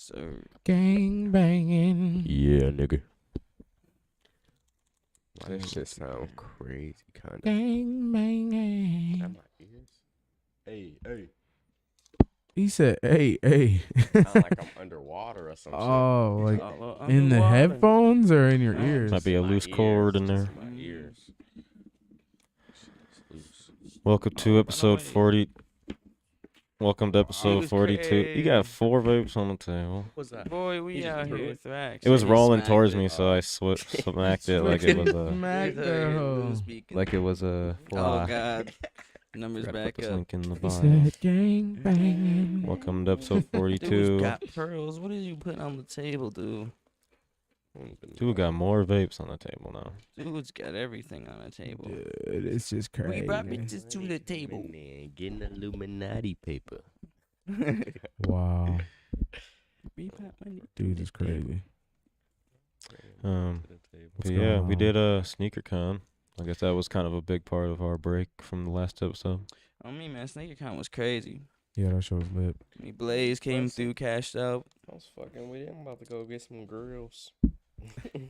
Sir. Gang banging. Yeah, nigga. Why does shit sound crazy, kind of? Gang banging. My ears? Hey. He said, hey. Sound like I'm underwater or some Oh, like Oh, in the underwater. headphones or in your Nah, ears? shit. Might be a My loose ears, cord in just there. My ears. Welcome to episode 40. Welcome to episode was 42. You got crazy. 4 vapes on the table. What's that? Boy, we He just out threw here it? thrax. It was He rolling smacked towards it. me, so I smacked it like it was a Smack He's out the here hoe. loose speaking. like it was a fly. Oh God. Numbers Gotta put back this up. link in the He bio. said, gang banging. Welcome to episode Dude's 42. got pearls. What did you put on the table, dude? Dude got more vapes on the table now. Dude's got everything on the table. Dude, it's just crazy. We brought bitches to the table. Getting Illuminati paper. Wow. We brought money to Dude, the it's table. crazy. But What's yeah, going we on? did a sneaker con. I guess that was kind of a big part of our break from the last episode. I mean, man, SneakerCon was crazy. Yeah, that show was lit. I mean, Blaze came through, cashed out. I was fucking with him. I'm about to go get some grills.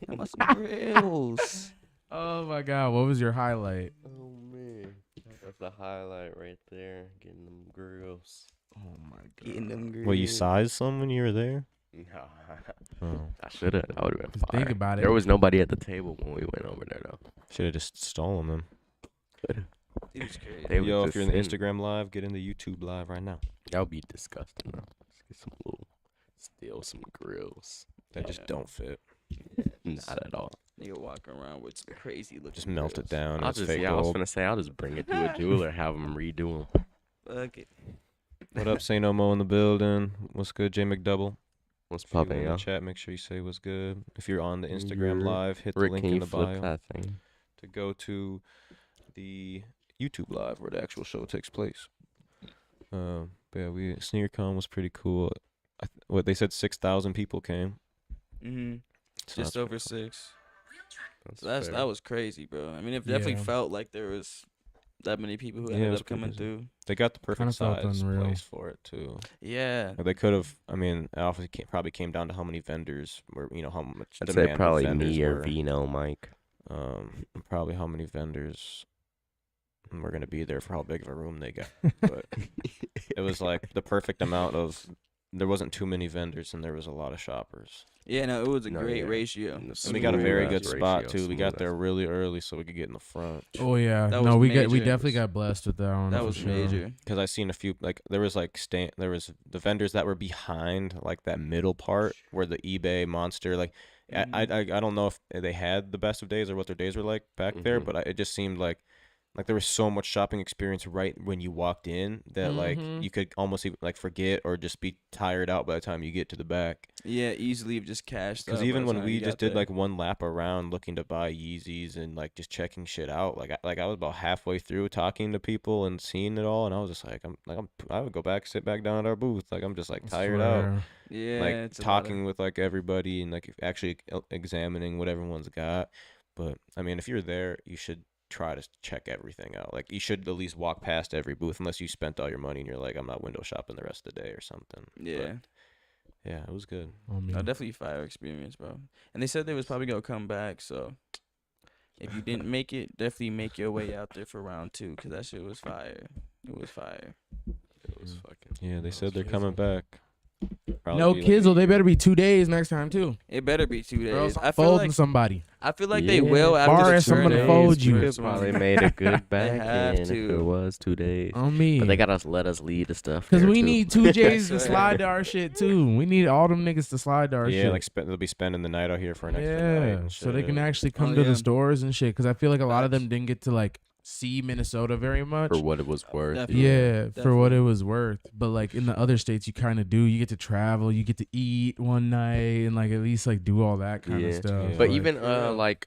How about some grills? Oh my God, what was your highlight? Oh man, that's the highlight right there. Getting them grills. Oh my God. Getting them grills. Well, you sized some when you were there? Nah, Oh, I should have. That would have been fire. Think about it. There was nobody at the table when we went over there though. should have just stolen them. It was crazy. They was Yo, if just you're in the sitting. Instagram live, get in the YouTube live right now. That would be disgusting though. Let's get some little, steal some grills. That just Yeah. don't fit. Not at all. Nigga walking around with some crazy looking Just melt it grills. down. I'll It's just, fake yeah, I was gold. gonna say I'll just bring it to a jeweler, have them redo them. Fuck it. What up, Saint Omo in the building? What's good, Jay McDouble? What's If you in popping, the yo? chat, make sure you say what's good. If you're on the Instagram You're- live, hit the Rick, link can in you the flip bio that thing? to go to the YouTube live where the actual show takes place. But yeah, SneakerCon was pretty cool. What they said, 6,000 people came. Mm-hmm. So Just that's over pretty cool. 6. So that fair. was crazy, bro. I mean, it definitely Yeah. felt like there was that many people who Yeah, it ended was up coming pretty through. They got the perfect Kinda felt size unreal. place for it too. Yeah. Like, they could have. I mean, it obviously probably came down to how many vendors were. You know how much I'd demand say the probably vendors me or were. Vino, Mike. Probably how many vendors were gonna be there for how big of a room they got. But it was like the perfect amount of. There wasn't too many vendors and there was a lot of shoppers. Yeah, no, it was a No, great yeah. ratio. And the And we got a smooth very ass good spot ratio, too. We smooth got ass. there really early so we could get in the front. Oh yeah. That No, was we major. definitely got blessed with that one. That for was sure. major. Because I seen a few, like, there was the vendors that were behind, like, that middle part where the eBay Monster, like, I don't know if they had the best of days or what their days were like back there, Mhm. but it just seemed like there was so much shopping experience right when you walked in that like Mhm. you could almost even like forget or just be tired out by the time you get to the back. Yeah, easily just cashed. Because up even by the when time we you just got did there. like one lap around looking to buy Yeezys and like just checking shit out, like I was about halfway through talking to people and seeing it all, and I was just like I would go back, sit back down at our booth, like I'm just like tired out, yeah, like it's a lot of- talking with like everybody and like actually examining what everyone's got. But I mean, if you're there, you should try to check everything out. Like you should at least walk past every booth unless you spent all your money and you're like I'm not window shopping the rest of the day or something. But, Yeah, yeah, it was good. I mean, no, definitely fire experience, bro. And they said they was probably gonna come back, so if you didn't make it, definitely make your way out there for round 2, cause that shit was fire. It was fire. It was fucking. Yeah, they That said was they're crazy. coming back. Probably no be, like, Kizzle, they better be 2 days next time too. It better be 2 Or else days. I'm I feel folding like somebody. they will Yeah. after the Boris, I'm gonna tournament. fold you. Could probably made a good back have end if to. it was 2 days. On me. But they gotta let us lead the stuff. Because there, we too. need 2 J's to That's right. slide to our shit too. We need all them niggas to slide to our yeah, shit. like they'll be spending the night out here for an extra night. Yeah, and so they can shit. actually come Oh, to yeah. the stores and shit. Because I feel like a lot of Facts. them didn't get to like see Minnesota very much. for what it was worth. Definitely. Yeah, for what Definitely. it was worth. But like in the other states, you kind of do. You get to travel, you get to eat one night, and like at least like do all that kind of Yeah. stuff. Yeah. But Like, even Yeah. like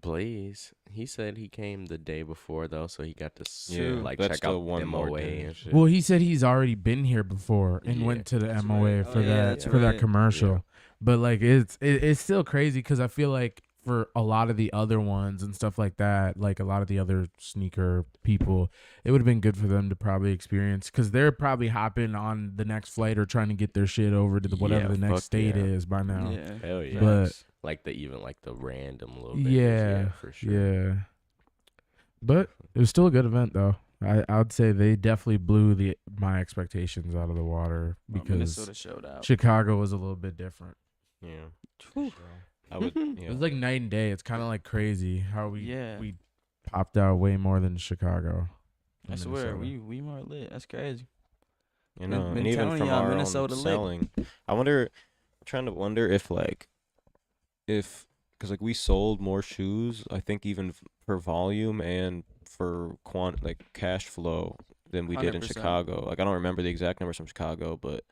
Blaze, he said he came the day before though, so he got to Yeah, like that's check still out one more MOA day. and shit. well, he said he's already been here before and Yeah, went to the that's MOA right. for Oh, yeah, that that's for that right. commercial. Yeah. But like it's still crazy because I feel like for a lot of the other ones and stuff like that, like a lot of the other sneaker people, it would have been good for them to probably experience, because they're probably hopping on the next flight or trying to get their shit over to whatever Yeah, the next fuck state yeah. is by now. Yeah. Hell yeah. But Like the random little bit. yeah, For sure. yeah. But it was still a good event though. I would say they definitely blew my expectations out of the water, Well, because Minnesota showed out. Chicago was a little bit different. Yeah. Whew. I would. It Yeah. was like night and day. It's kind of like crazy how we Yeah. we popped out way more than Chicago. I in swear, Minnesota. we more lit. That's crazy. You know, been and even telling from y'all, our Minnesota own lit. selling, I'm trying to wonder if because like we sold more shoes, I think even for volume and for like cash flow than we did in 100%. Chicago. Like I don't remember the exact numbers from Chicago, but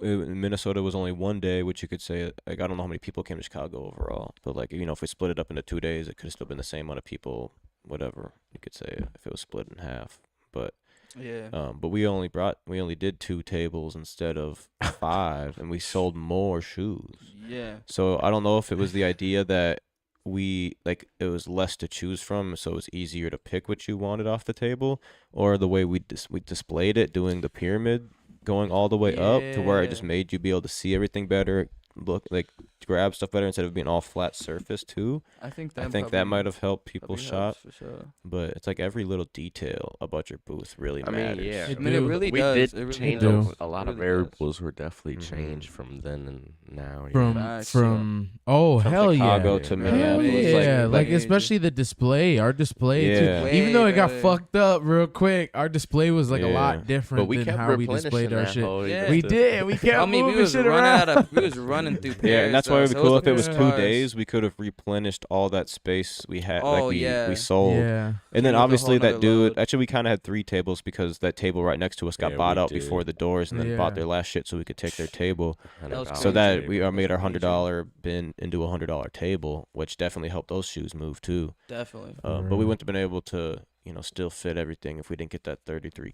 Minnesota was only one day, which you could say, like I don't know how many people came to Chicago overall, but like if we split it up into 2 days, it could have still been the same amount of people, whatever you could say, if it was split in half. But Yeah. but we only did 2 tables instead of 5, and we sold more shoes. Yeah. So I don't know if it was the idea that it was less to choose from, so it was easier to pick what you wanted off the table, or the way we displayed it, doing the pyramid, going all the way up to where it just Yeah. made you be able to see everything better, look like grab stuff better instead of being all flat surface too. I think I think that might have helped people probably shop, helps for sure. but it's like every little detail about your booth really I mean, matters. yeah. It I mean, it do. really we does. did It really change does. a lot of It really does. variables were definitely Mhm. changed from then and now. you From know? Facts, from From hell Chicago yeah. to Hell Minneapolis, Yeah, like Major. especially the display, our display Yeah. too. Even though it got Way fucked up real quick, our display was like a Yeah. lot different But we than kept how we displayed replenishing our that shit. whole Yeah. We stuff. did. We kept I mean, we moving was shit running around. we was running through pairs. Yeah, and that's why though, it'd be so cool was if it was good 2 as far as- days. We could have replenished all that space we had. Oh, like we yeah. sold. Yeah. And Came then with a obviously whole that nother dude. load. Actually, we kind of had 3 tables because that table right next to us got Yeah, bought we out did. before the doors, and then bought Yeah. their last shit so we could take their table. That was $100 So that crazy. we table. made our That's major. $100 bin into a $100 table, which definitely helped those shoes move too. Definitely. For But we real. wouldn't have been able to, still fit everything if we didn't get that 33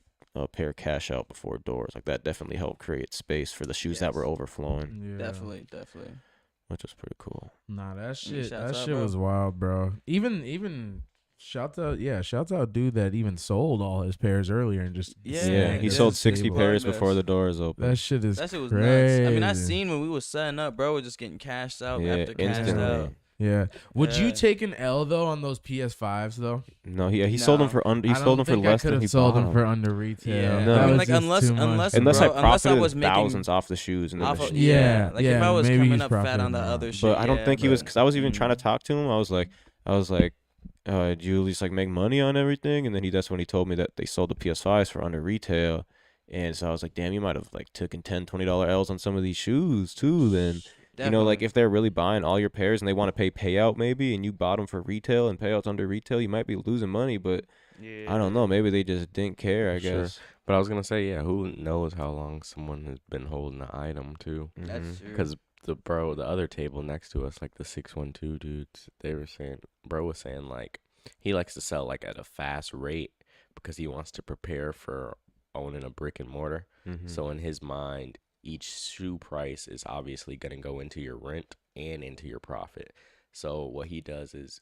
pair cash out before doors. Like that definitely helped create space for the shoes that were Yes. overflowing, Yeah. Definitely. which was pretty cool. Nah, that shit shouts out, shit bro. was wild, bro. Even shouts out dude that even sold all his pairs earlier and just Yeah, Yeah, he yeah. sold 60 Stable. pairs Invest. before the doors opened. That shit is That shit was crazy. nuts. I mean, I seen when we was setting up, bro, was just getting cashed out Yeah, after cashed instantly. out. Yeah. Would you Yeah. take an L though on those PS5s though? No, he sold them No. for under. He I sold don't them for think less I than could he have sold bought them for under retail. Yeah. No. That I mean, was like, just unless- too much. unless- Unless Bro, I unless I profited was making- thousands off the shoes and then Off the of, shoes. Yeah, like yeah, if I was maybe coming he's up fat profiting on the more. other shit. But I don't yeah, think he was, but- because I was even trying to talk to him. I was like, do you at least like make money on everything? And then that's when he told me that they sold the PS5s for under retail. And so I was like, damn, you might have like taken $10, $20 L's on some of these shoes too. Then like Definitely. if they're really buying all your pairs and they want to pay payout maybe, and you bought them for retail and payouts under retail, you might be losing money. But Yeah. I don't know, maybe they just didn't care. I Sure. guess. But I was gonna say, yeah, who knows how long someone has been holding the item too? Mhm. That's true. Because the other table next to us, like the 612 dudes, they were saying, bro was saying like he likes to sell like at a fast rate because he wants to prepare for owning a brick and mortar. Mhm. So in his mind, each shoe price is obviously going to go into your rent and into your profit. So what he does is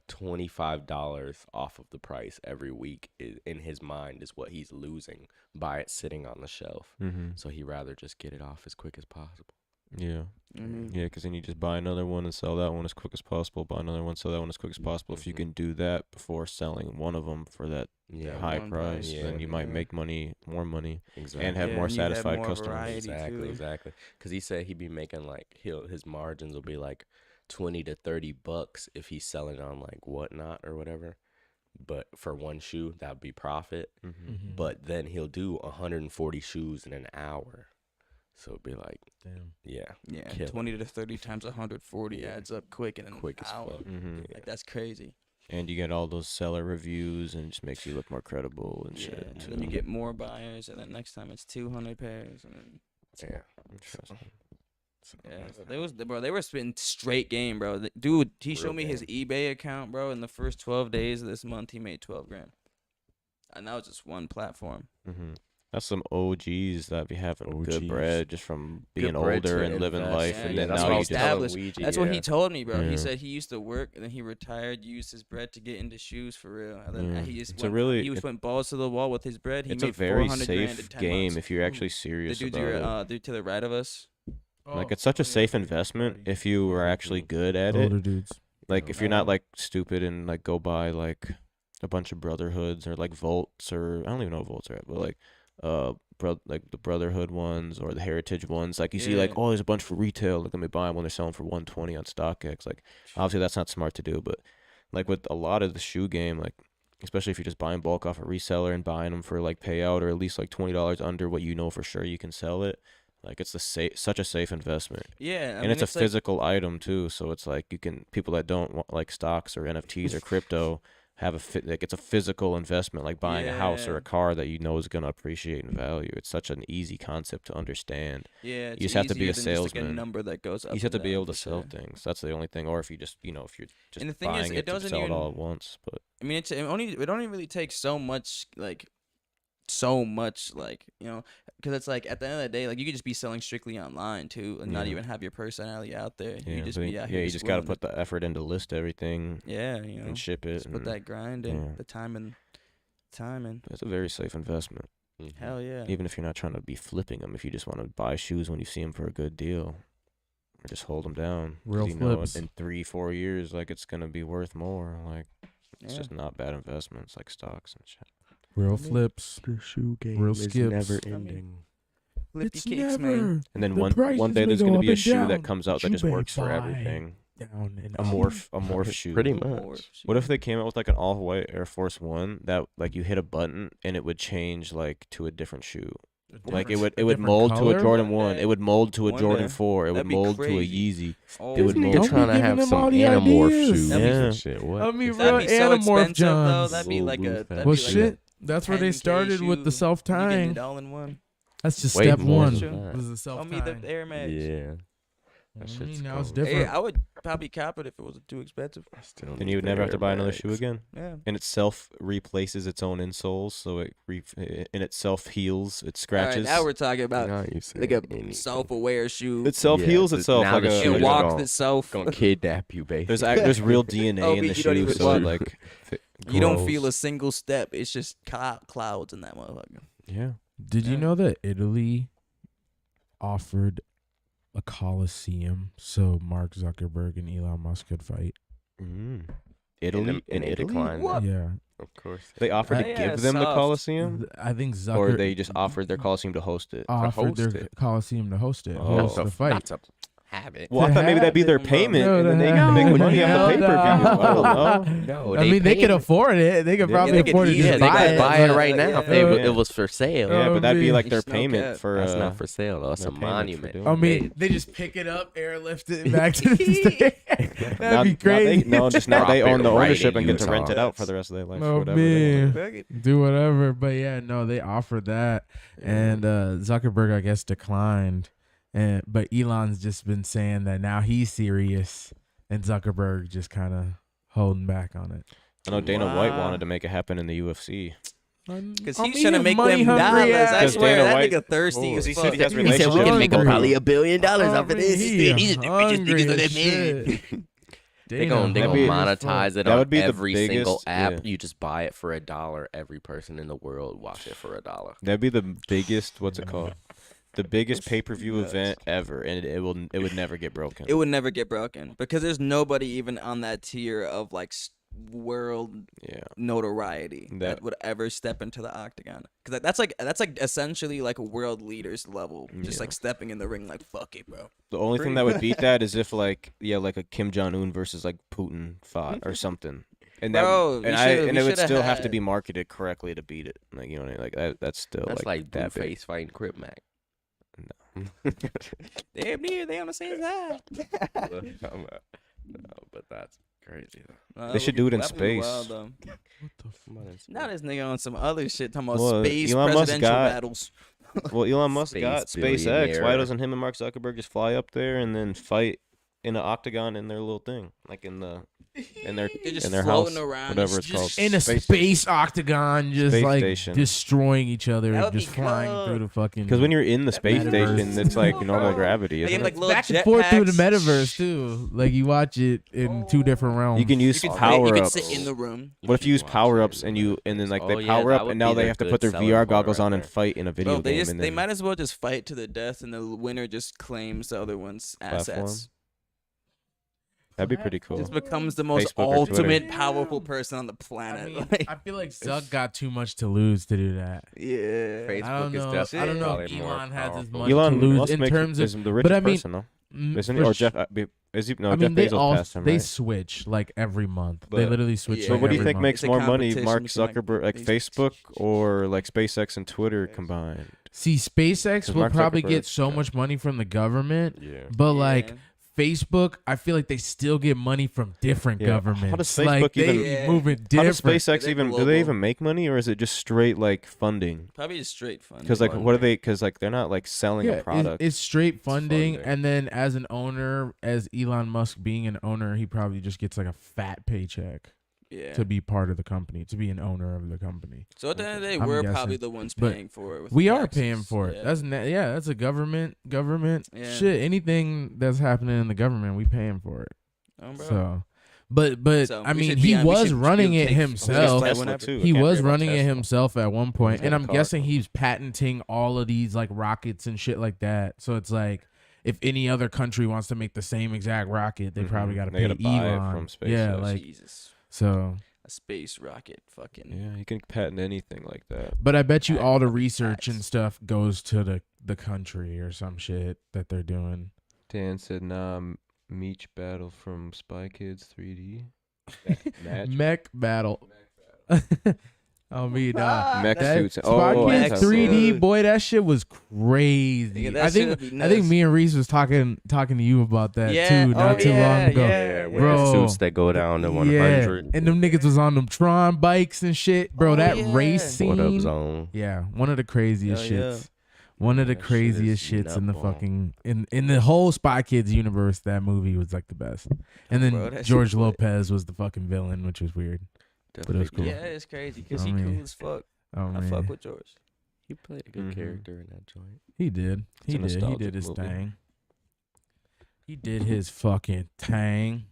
$25 off of the price every week is, in his mind, is what he's losing by it sitting on the shelf. Mhm. So he'd rather just get it off as quick as possible. Yeah. Mhm. Yeah, because then you just buy another one and sell that one as quick as possible. Buy another one, sell that one as quick as possible. If you Mhm. can do that before selling one of them for that Yeah, high one price, price, then you yeah. might make more money, exactly. and have Yeah, more and you have satisfied more customers. variety. Exactly, too. exactly. Because he said he'd be making like his margins will be like $20 to $30 if he's selling on like Whatnot or whatever. But for one shoe, that'd be profit. Mm-hmm. Mhm. But then he'll do 140 shoes in an hour. So it'd be like, Damn. yeah, Yeah, Kill it. 20 to 30 times 140 Yeah. adds up quick in an quick as hour. fuck. Mm-hmm. Yeah. Like that's crazy. And you get all those seller reviews, and it just makes you look more credible and Yeah, shit. and too. then you get more buyers, and then next time it's 200 pairs, and then Yeah. Interesting. yeah, they were spitting straight game, bro. Dude, he Real showed me his game. eBay account, bro. In the first 12 days of this month, he made 12 grand, and that was just one platform. Mm-hmm. That's some OGs that be having good OGs. bread just from being bread to older and living invest. life, Yeah, and yeah, then that's now what you he just established. Ouija, That's what he told me, bro. Yeah. He said he used to work and then he retired, used his bread to get into shoes for real. And then Yeah. he just It's a went, really- he went balls to the wall with his bread. He it's a made very 400 grand in safe 10 game months. if you're actually The serious dude, about it. dude to the right of us. Like it's such a safe investment if you are actually good at it. Older dudes. Like if you're not like stupid and like go buy like a bunch of Brotherhoods or like Volts, or I don't even know what Volts are at, but like like the Brotherhood ones or the Heritage ones. Like you see like, Yeah. oh, there's a bunch for retail. Like let me buy them when they're selling for 120 on StockX. Like obviously that's not smart to do, but like with a lot of the shoe game, like especially if you're just buying bulk off a reseller and buying them for like payout or at least like $20 under what you know for sure you can sell it. Like it's such a safe investment. Yeah, I And mean, it's a like- physical item too, so it's like you can people that don't want like stocks or NFTs or crypto have like it's a physical investment, like buying a house or Yeah. a car that you know is gonna appreciate in value. It's such an easy concept to understand. Yeah, it's just have to be easier a than just, like, salesman. a number that goes up. You just have to and be down, able to for sell sure. things. That's the only thing. Or if you just if you're just And the thing is, buying it it to doesn't sell it all even- at once. But I mean, it only really takes so much, like, because it's like at the end of the day, like you could just be selling strictly online too, and not Yeah. even have your personality out there. yeah, You just but be out here. you just gotta willing put the effort in to list everything to, yeah, you know, and ship it. just put and that grind in, yeah. the time and. It's a very safe investment. Hell yeah. Even if you're not trying to be flipping them, if you just want to buy shoes when you see them for a good deal, or just hold them down. 'Cause Real you know flips. in 3-4 years, like it's gonna be worth more. Like it's Yeah. just not bad investments like stocks and shit. Real mean, flips. The shoe game Real is skips. never I mean, ending. Flippy It's kicks, man. never And then The one prices day may there's go gonna up be a and shoe down, that comes out that you just may works for buy everything. down and A up. morph shoe. Pretty More much. shit. What if they came out with like an all-white Air Force One that like you hit a button and it would change like to a different shoe? Like it would mold to a Jordan 1. day. It would mold to a One Jordan day. 4. It would That'd be mold to a crazy. Yeezy. Oh, It would This mold. nigga Don't be trying to giving have them some all the anamorph ideas. shoes. That'd be and some shit. What? I mean, That'd real be so anamorph expensive, though. Johns. That'd be like a. Well, That'd Well, be like shit. That's where they 10K started with the shoe. self You getting tying. it all in one. That's just Way step more one. than that. Was the Tell self me the tying. Air Max. Yeah. That shit's Now it's cold. Hey, different. I would probably cop it if it wasn't too expensive. I still Then need you would the never have to Air buy another shoe Max. again. Yeah. And it self replaces its own insoles, so it and it self heals. It All right, scratches. now we're talking about Now you say like a anything. self-aware shoe. It self heals Yeah, itself now like the a. shoe It is walks gonna- itself. Gonna kidnap you, baby. There's real DNA Oh, in but the you don't shoe, even so it walk. like. You don't feel grows. a single step. It's just clouds in that motherfucker. Yeah. Did you Yeah. know that Italy offered a Coliseum so Mark Zuckerberg and Elon Musk could fight? Italy in Italy. decline. What? Yeah. Of course. They offered to Yeah, give them the soft. Coliseum, I think Zucker or they just offered their Coliseum to host it. offered their host it. Coliseum to host it, Oh. host the fight. Not to have it. Well, I thought maybe that'd be their Have it, payment, bro. and then they No, can make no, money off the no, pay per view. I don't know. No, I mean, they could afford it. They could Yeah, probably they could afford to eat just it. They buy could it. buy it right Yeah, now. If yeah. it was for sale. Yeah, but that'd be man. like their It's no payment cap. for. That's not for sale. Though. That's their a payment for monument. doing I it. mean, they just pick it up, airlift it back to the state. Now- That'd be crazy. just now they Drop it own the right ownership in and get to Utah. rent it out for the rest of their life. Oh, whatever they want. man. Do whatever. But yeah, no, they offered that, and Zuckerberg, I guess, declined. But Elon's just been saying that now he's serious, and Zuckerberg just kind of holding back on it. I know Dana White Wow. wanted to make it happen in the UFC. Because I'm he's trying to eating make money them hungry dollars. I ass. Because swear, Dana that White- nigga thirsty Because as he fuck. said he has He said we relationships can make with- probably $1 billion I off of mean, this. he He's just hungry niggas as that man. shit. They gonna that'd be- monetize it that on would be the every single biggest- app. yeah. You just buy it for $1. Every person in the world watch it for $1. That'd be the biggest. What's it called? The biggest pay per view nuts. event ever, and it would never get broken. It would never get broken because there's nobody even on that tier of like world Yeah. notoriety That- that would ever step into the octagon. Because that's like essentially like a world leaders level, just Yeah. like stepping in the ring like fuck it, bro. The only Pretty thing that would beat that is if like like a Kim Jong Un versus like Putin fought or something. And that Bro, we and shoulda- and we it would shoulda still have to had- be marketed correctly to beat it. Like you know what I mean? Like that's still That's like that big. Blueface fighting Crip Mac. No. Damn near they on the same side. No, but that's crazy though. Nah, They should do it in that'd be space. wild, though. What the Now this nigga on some other shit talking about Well, space Elon Musk presidential got- battles. Well, Elon Musk Space got SpaceX. Why billionaire. doesn't him and Mark Zuckerberg just fly up there and then fight in an octagon in their little thing, like in their They're just in their floating house, around, whatever it's it's called. just in a Space space octagon, just Space like station. destroying each other, That would just be flying cool. through the fucking. Because when you're in the space metaverse. station, it's like normal gravity, They isn't have, like, it? little back and forth through the jetpacks. metaverse too. Like you watch it in two different realms. You can use You could power you ups. could sit in the room. What if you use watch power it, ups and then like Oh, they yeah, power that up would and now be they the have to good put their selling VR point goggles right on and there. fight in a video Bro, they game. just And they then might as well just fight to the death, and the winner just claims the other one's Platform? assets. that'd be pretty cool. Just becomes the most Facebook or Twitter. ultimate powerful person on the I planet. mean, like, I feel like Zuck got too much to lose to do that. yeah. Facebook I don't is know. definitely I don't know if probably more Elon has as powerful. much Elon to lose Musk in makes, terms of. is the richest I mean, person, no? mm, Isn't for he? Or sh- Jeff? Is he? No, I mean, Jeff they Bezos all passed him, they right? switch like every month. They But- literally switch. Yeah. But like, what do you every think month. makes It's a more money, competition Mark between, like, Zuckerberg, like these- Facebook, or like SpaceX and Twitter combined? See, SpaceX 'Cause will Mark probably get Zuckerberg- so yeah. much money from the government, Yeah. but like Yeah. Facebook, I feel like they still get money from different Yeah. governments. How does like Facebook they even- Yeah. moving How does different. SpaceX They're even? Do global. they even make money, or is it just straight like funding? Probably just straight fun. Because like, what are they? Because like, they're not like selling Yeah, a product. it's straight funding, funding. and then as an owner, as Elon Musk being an owner, he probably just gets like a fat paycheck Yeah. to be part of the company, to be an owner of the company. So at the end of the day, I'm we're guessing. probably the ones But paying for it. With We the are taxes. paying for it. Yeah. That's a government Yeah. shit. Anything that's happening in the government, we paying for it. Oh, bro. So, but So I we mean, should he be on- we was should running be it able to take- himself. Tesla Tesla too. He Can't was forget about running it Tesla. himself at one point, He's and got a I'm car. guessing he's patenting all of these like rockets and shit like that. So it's like, if any other country wants to make the same exact rocket, they probably got to They pay gotta buy it Elon. from Yeah, SpaceX. like Jesus. so. A space rocket, fucking. Yeah, you can patent anything like that. But I bet you all the Facts. research and stuff goes to the country or some shit that they're doing. Dan said, "Nah, Meech Battle from Spy Kids 3D match." Mech battle. I mean, Mech that suits. Spy Oh, Kids Mech 3D, suit. boy, that shit was crazy. Yeah, that I think shit would be I think nuts. me and Reese was talking to you about that Yeah, too, not oh, too long yeah, ago. yeah, with Bro. the suits that go down to 100. Yeah, and them niggas was on them Tron bikes and shit, bro. Oh, that yeah. race What up, scene, zone? yeah, one of the craziest Hell yeah. shits. One of the That shit craziest is shits in the nutball. fucking in the whole Spy Kids universe. That movie was like the best. And then Bro, that shit George was lit. Lopez was the fucking villain, which was weird. But it was cool. Yeah, it's crazy because I he mean, cool as fuck. Oh I man, fuck with George. He played a good Mhm. character in that joint. he did. It's He a did. He nostalgic did his movie. thing. He did his fucking thing.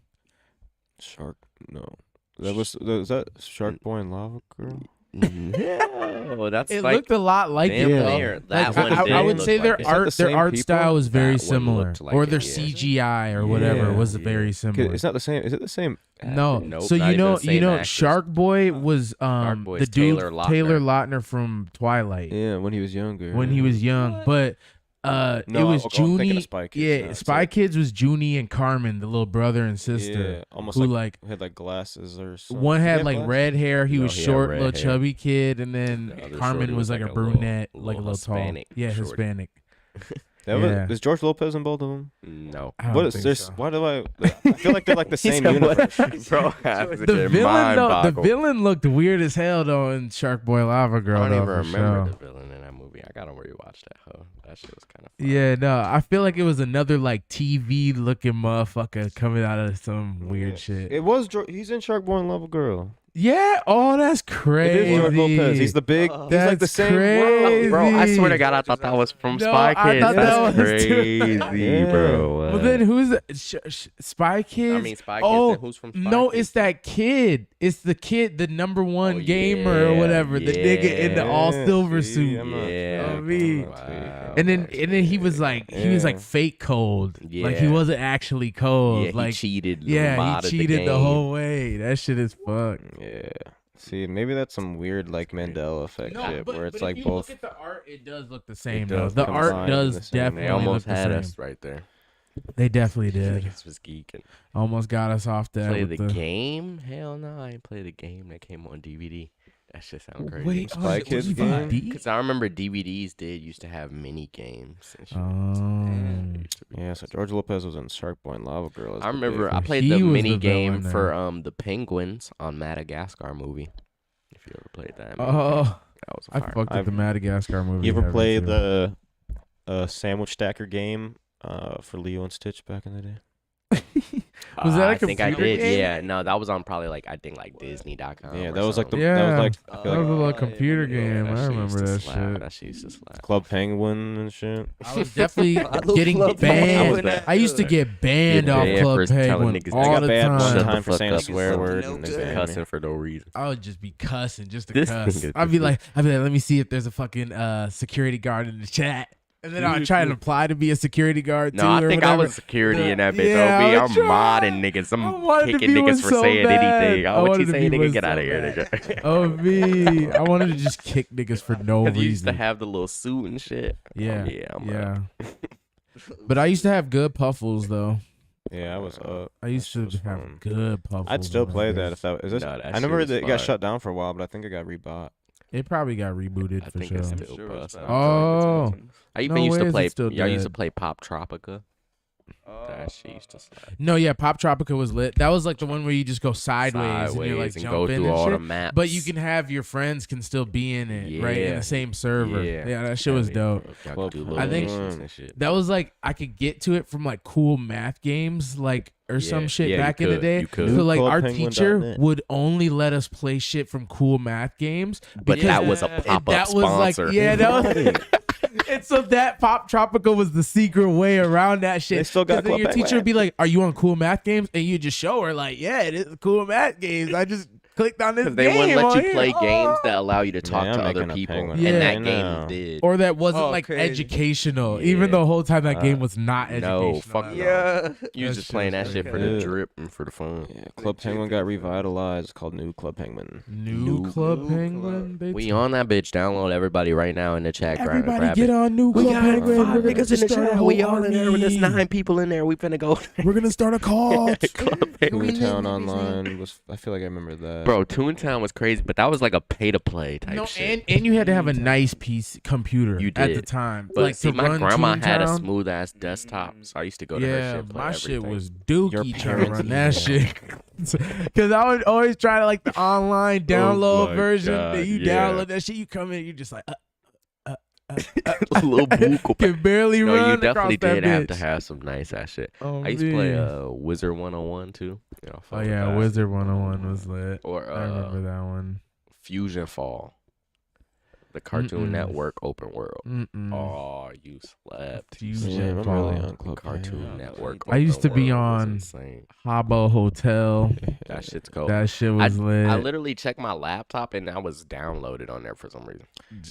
Shark. No, was that Shark Boy and Lava Girl? No, that's It like looked a lot like damn it though. near. That Like, one I did would look say like their it. Is that the art same art people? style is very That one similar, looked like or it, their yeah. CGI or whatever Yeah. was Yeah. very similar. It's not the same. Is it the same? No, Nope, so not even the you same know, actors. Shark Boy was Boy the is dude Taylor Lautner. Taylor Lautner from Twilight Yeah, when he was younger. when he was young, What? but No, it was I'm thinking of Junie. Spy Kids Yeah, now. It's Spy like- Kids was Junie and Carmen, the little brother and sister, Yeah, almost who like, like had like glasses or something. one Did he had have like glasses? red hair. He No, was he had short, red little hair. chubby kid, and then The other Carmen shorty was was like like a a little- brunette, like a little little tall. Hispanic Yeah, shorty. Hispanic. Is Yeah. George Lopez in both of them? No. I don't What is think this? so. Why do I feel like they're like the same universe? Bro, The villain, though, the villain looked weird as hell though in Shark Boy Lava Girl. I don't though, even for remember sure. the villain in that movie. I gotta rewatch that. That shit was kind of fun. Yeah, no, I feel like it was another like TV looking motherfucker coming out of some weird shit. It was. He's in Shark Boy and Lava Girl. Yeah, oh, that's It crazy. is George Lopez. He's the big. Oh. He's like the That's same crazy. world. Bro, I swear to God, I thought that was from No, Spy I Kids. thought that That's was too. crazy, Yeah. bro. Well, then who's the, Spy Kids? I mean, Spy Kids. Oh, then who's from Spy no, Kids? it's that kid. It's the kid, the number one Oh, gamer or yeah, whatever. The nigga in the all Yeah, silver see, suit. I'm not- Yeah, Oh, me. wow, And then that's he was like Yeah. fake cold. Like he Yeah. wasn't actually cold. Yeah, he like cheated. yeah, modded he cheated the game. whole way. That shit is fucked. Yeah. See, maybe that's some weird like Mandela effect shit where it's like both. Look at the art, it does look the same It though. does The art combine does the same. definitely They almost look had the us same. right there. They definitely did. Niggas was geeking. Almost got us off that. Play with the game? Hell no, I ain't play the game that came on DVD. That shit sound crazy. Wait, Spy oh, Kids was game? DVD? Cause I remember DVDs used to have mini games and shit. Oh. It used to be Yeah, so George Lopez was in Shark Boy and Lava Girl. as I the remember big- I played He the was mini the game villain for the Penguins on Madagascar movie. If you ever played that. Oh, that was I fire. fucked with the Madagascar movie. You ever heavy, play too. the sandwich stacker game for Leo and Stitch back in the day? Was that a I think I computer did. game? Yeah, no, that was on probably like I think like Disney.com. Yeah, or that was like the something. Yeah. that was like I That feel was a like little computer game. that I shit remember used to that slap. shit. That shit used to slap. Club Penguin and shit. I was definitely love getting Club banned. Penguin. I used to get banned Get off banned Club for telling Penguin niggas- I all got the banned one Shut the time. time for fuck saying a up. swear word No and they good. banned Cussing me. for no reason. I would just be cussing just to This cuss. nigga I'd be just- like, let me see if there's a fucking security guard in the chat. And then I'd try and apply to be a security guard too. No, I or think I whatever. was security in that bitch. Yeah, I OB, was I'm trying. modding niggas. I I'm wanted to kicking be one niggas for so saying bad. anything. I Oh, what wanted you to saying, be nigga? one Get so out of here, bad. nigga. Oh me, I wanted to just kick niggas for no Cause you used to reason. have the little suit and shit. Yeah, Oh, yeah, I'm yeah. But I used to have good puffles though. Yeah, I was up. I used to shit was have fun. good puffles. I'd still when I play was that young. if that is this. Nah, that I shit remember was that it got fire. shut down for a while, but I think it got rebought. It probably got rebooted I for think sure. it's I'm still sure it's busting. back. Oh. I even No used way to is play. it still Y'all used to dead. play Pop Tropica. Oh. That shit used to slap. No, yeah, Pop Tropica was lit. That was like the one where you just go sideways and you're like and jumping go through and all shit. the maps. But you can have your friends can still be in it, right? In Yeah. the same server. Yeah. Yeah, that shit was dope. Y'all Club could do Penguin. little I think- missions and shit. That was like I could get to it from like cool math games, like or some Yeah. shit Yeah, you back in the could. day. You could. So like our Clubpenguin.net. teacher would only let us play shit from cool math games. But because that was a and pop-up that was sponsor. like that was. And so that Pop Tropica was the secret way around that shit. They still got 'Cause then Club your Penguin. teacher would be like, "Are you on cool math games?" And you just show her like, "Yeah, it is cool math games. I just clicked on this Because game." they wouldn't let on you here. play games Oh. that allow you to talk I'm to other making a people. penguin. Yeah. And I that know. game did. Or that wasn't Oh, like crazy. educational, Yeah. even though the whole time that game was not educational. No, fuck at all. no. Yeah. You was That just playing shit that was shit for pretty the good. drip and for the fun. Yeah, Club Penguin got revitalized. It's called New Club Penguin. New Club New Penguin. They We on that bitch. Download everybody right now in the chat. Everybody grab get it. on New We Club got Penguin. 5 We're gonna niggas in the start a chat. whole We all in there. There's army. 9 people in there. We finna go. We're gonna start a cult. Club Penguin. Toontown Online was. I feel like I remember that. Bro, Toontown was crazy, but that was like a pay to play type No, shit. and you had to have a nice PC computer You at the did. time. But like see, to my run grandma had a Toontown. smooth ass desktop, so I used to go to her Yeah, shit. Play my shit everything. was Your dookie trying to parents' run that email. shit. Because I would always try to like the online download my version. God, That you yeah. download that shit, you come in, you just like Little buku. can barely No, run you across definitely that did have to bitch. have some nice ass shit. Oh, I used to play man. Wizard 101 too. You know, Oh fuck with yeah, that. Wizard 101 was lit. Or I remember that one. Fusion Fall. The Cartoon Mm-mm. Network open world. Mm-mm. Oh, you slept. You Fusion Yeah, I'm slept. really Fall. on Club Cartoon Penguin. Network. I used open to be world was on- insane. Habbo Hotel. That shit's cool. That shit was lit. I literally checked my laptop and I was downloaded on there for some reason.